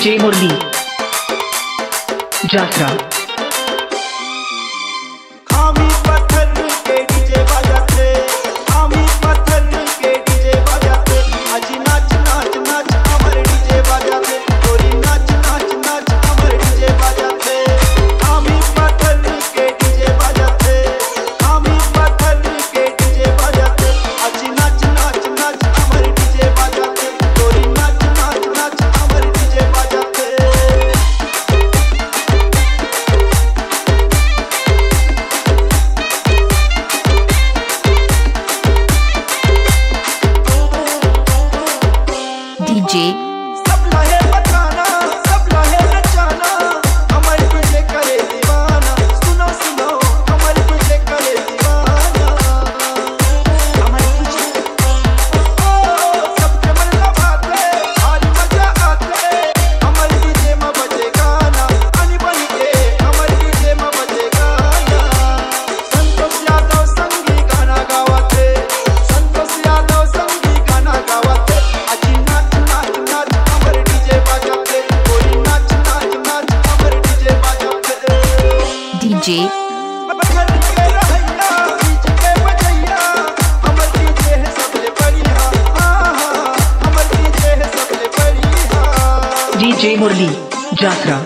DJ मुरली जासरा। हामी पत्थर के डीजे बजाते, हामी पत्थर के डीजे बजाते, अजी नाच नाच नाच अमर डीजे बजाते, गोरी नाच नाच नाच अमर डीजे बजाते, हामी पत्थर के डीजे बजाते, हामी पत्थर के डीजे बजाते, अजी नाच नाच नाच अमर डीजे बजाते, गोरी नाच नाच नाच अमर डीजे बजाते। डीजे सब लहे बजाना, सब लहे नचाना, अमर तुझे करे दीवाना, सुनो सुनो अमर तुझे करे दीवाना, अमर तुझे सबके मन लभाते, भारी मजा आते, अमर तुझे में बजे गाना, अनी बन के अमर तुझे में बजे गाना, संतोष यादव संगी गाना गावते, संतोष यादव संगी गाना गावते, अजी नाच नाच नाच अमर डीजे बजाते, गोरी नाच नाच नाच अमर डीजे बजाते। डीजे पत्थर के रहैया बीच के बजैया, अमर डीजे है सबले बढ़िया, अमर डीजे है सबले बढ़िया। डीजे मुरली जासरा।